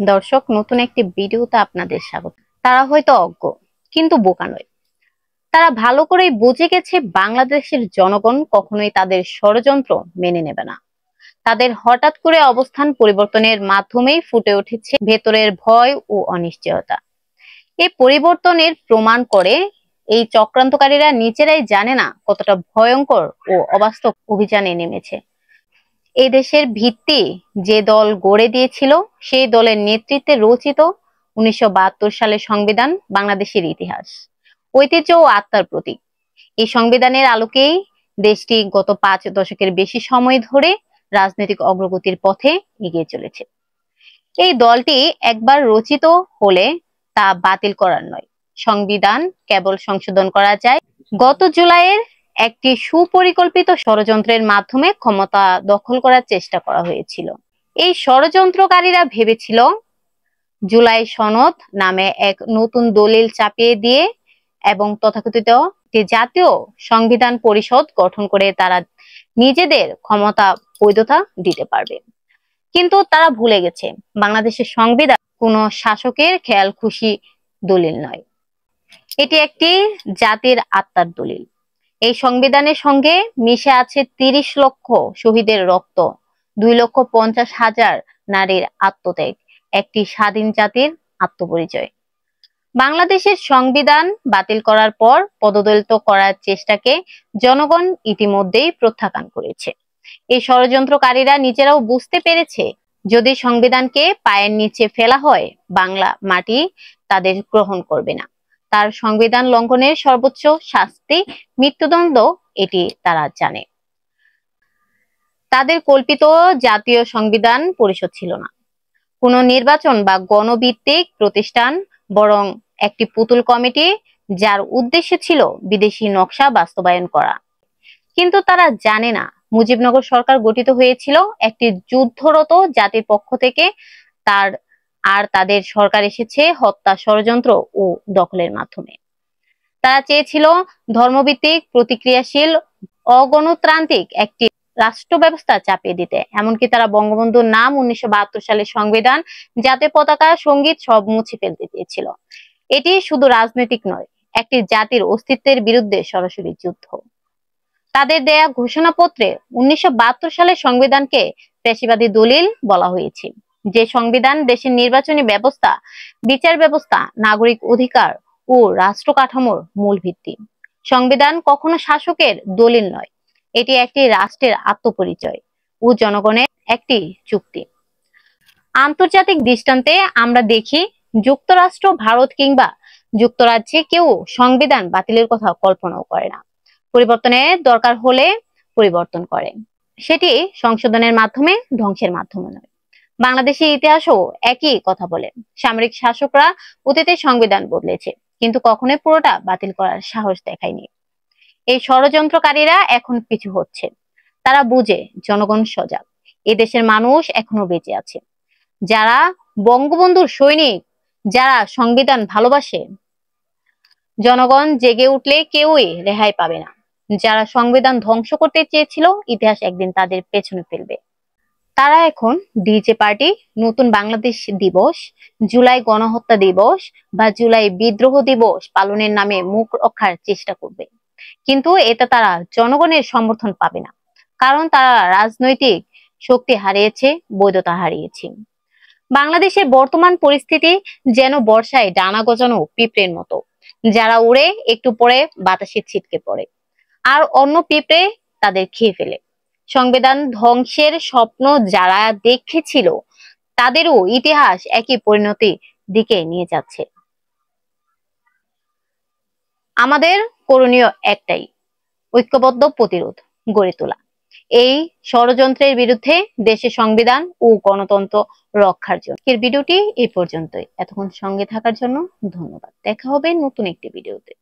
দর্শক, নতুন একটি ভিডিওতে আপনাদের স্বাগত। তারা হয়তো অজ্ঞ, কিন্তু বোকা নয়। তারা ভালো করেই বুঝে গেছে বাংলাদেশের জনগণ কখনোই তাদের ষড়যন্ত্র মেনে নেবে না। তাদের হঠাৎ করে অবস্থান পরিবর্তনের মাধ্যমেই ফুটে উঠেছে ভেতরের ভয় ও অনিশ্চয়তা। এই পরিবর্তনের প্রমাণ করে এই চক্রান্তকারীরা নিজেরাই জানে না কতটা ভয়ঙ্কর ও অবাস্তব অভিযানে নেমেছে। এই দেশের ভিত্তি যে দল গড়ে দিয়েছিল, সেই দলের নেতৃত্বে রচিত ১৯৭২ সালের সংবিধান বাংলাদেশের ইতিহাস, ঐতিহ্য ও আত্মার প্রতীক। এই সংবিধানের আলোকেই দেশটি গত ৫ দশকের বেশি সময় ধরে রাজনৈতিক অগ্রগতির পথে এগিয়ে চলেছে। এই দলটি একবার রচিত হলে তা বাতিল করার নয়, সংবিধান কেবল সংশোধন করা যায়। গত জুলাইয়ের একটি সুপরিকল্পিত ষড়যন্ত্রের মাধ্যমে ক্ষমতা দখল করার চেষ্টা করা হয়েছিল। এই ষড়যন্ত্রকারীরা ভেবেছিল জুলাই সনদ নামে এক নতুন দলিল চাপিয়ে দিয়ে এবং তথাকথিত যে জাতীয় সংবিধান পরিষদ গঠন করে তারা নিজেদের ক্ষমতা বৈধতা দিতে পারবে। কিন্তু তারা ভুলে গেছে বাংলাদেশের সংবিধান কোনো শাসকের খেয়াল খুশি দলিল নয়, এটি একটি জাতির আত্মার দলিল। এই সংবিধানের সঙ্গে মিশে আছে ৩০ লক্ষ শহীদের রক্ত, ২,৫০,০০০ নারীর আত্মত্যাগ, একটি স্বাধীন জাতির আত্মপরিচয়। বাংলাদেশের সংবিধান বাতিল করার পর পদদলিত করার চেষ্টাকে জনগণ ইতিমধ্যেই প্রত্যাখ্যান করেছে। এই ষড়যন্ত্রকারীরা নিজেরাও বুঝতে পেরেছে, যদি সংবিধানকে পায়ের নিচে ফেলা হয়, বাংলা মাটি তাদের গ্রহণ করবে না। তার সংবিধান লঙ্ঘনের সর্বোচ্চ শাস্তি মৃত্যুদণ্ড, এটি তারা জানে। তাদের কল্পিত জাতীয় সংবিধান পরিষদ ছিল না কোনো নির্বাচন বা গণভিত্তিক প্রতিষ্ঠান, বরং একটি পুতুল কমিটি যার উদ্দেশ্য ছিল বিদেশি নকশা বাস্তবায়ন করা। কিন্তু তারা জানে না মুজিবনগর সরকার গঠিত হয়েছিল একটি যুদ্ধরত জাতির পক্ষ থেকে, তাদের সরকার এসেছে হত্যা, ষড়যন্ত্র ও দখলের মাধ্যমে। তারা চেয়েছিল ধর্মভিত্তিক, প্রতিক্রিয়াশীল, অগণতান্ত্রিক একটি রাষ্ট্র ব্যবস্থা চাপিয়ে দিতে। এমনকি তারা বঙ্গবন্ধুর নাম, ১৯৭২ সালের সংবিধান, জাতীয় পতাকা, সঙ্গীত সব মুছে ফেলতে চেয়েছিল। এটি শুধু রাজনৈতিক নয়, একটি জাতির অস্তিত্বের বিরুদ্ধে সরাসরি যুদ্ধ। তাদের দেয়া ঘোষণাপত্রে ১৯৭২ সালের সংবিধানকে পেশিবাদী দলিল বলা হয়েছে, যে সংবিধান দেশের নির্বাচনী ব্যবস্থা, বিচার ব্যবস্থা, নাগরিক অধিকার ও রাষ্ট্র কাঠামোর মূল ভিত্তি। সংবিধান কখনো শাসকের দলিল নয়, এটি একটি রাষ্ট্রের আত্মপরিচয় ও জনগণের একটি চুক্তি। আন্তর্জাতিক দৃষ্টান্তে আমরা দেখি, যুক্তরাষ্ট্র, ভারত কিংবা যুক্তরাজ্যে কেউ সংবিধান বাতিলের কথা কল্পনাও করে না। পরিবর্তনের দরকার হলে পরিবর্তন করে, সেটি সংশোধনের মাধ্যমে, ধ্বংসের মাধ্যমে নয়। বাংলাদেশের ইতিহাসও একই কথা বলে। সামরিক শাসকরা অতীতে সংবিধান বদলেছে, কিন্তু কখনোই পুরোটা বাতিল করার সাহস দেখায়নি। এই ষড়যন্ত্রকারীরা এখন পিছু হটছে। তারা বুঝে জনগণ সজাগ, এদেশের মানুষ এখনো বেঁচে আছে। যারা বঙ্গবন্ধুর সৈনিক, যারা সংবিধান ভালোবাসে, জনগণ জেগে উঠলে কেউই রেহাই পাবে না। যারা সংবিধান ধ্বংস করতে চেয়েছিল, ইতিহাস একদিন তাদের পেছনে ফেলবে। তারা এখন ডিজে পার্টি, নতুন বাংলাদেশ দিবস, জুলাই গণহত্যা দিবস বা জুলাই বিদ্রোহ দিবস পালনের নামে মুখ রক্ষার চেষ্টা করবে। কিন্তু এতে তারা জনগণের সমর্থন পাবে না, কারণ তারা রাজনৈতিক শক্তি হারিয়েছে, বৈধতা হারিয়েছে। বাংলাদেশের বর্তমান পরিস্থিতি যেন বর্ষায় ডানা গজানো পিঁপড়ের মতো, যারা উড়ে একটু পরে বাতাসে ছিটকে পড়ে, আর অন্য পিঁপড়ে তাদের খেয়ে ফেলে। সংবিধান ধ্বংসের স্বপ্ন যারা দেখেছিল, তাদেরও ইতিহাস একই পরিণতির দিকে নিয়ে যাচ্ছে। আমাদের করণীয় একটাই, ঐক্যবদ্ধ প্রতিরোধ গড়ে তোলা এই ষড়যন্ত্রের বিরুদ্ধে, দেশের সংবিধান ও গণতন্ত্র রক্ষার জন্য। এর ভিডিওটি এই পর্যন্তই। এতক্ষণ সঙ্গে থাকার জন্য ধন্যবাদ। দেখা হবে নতুন একটি ভিডিওতে।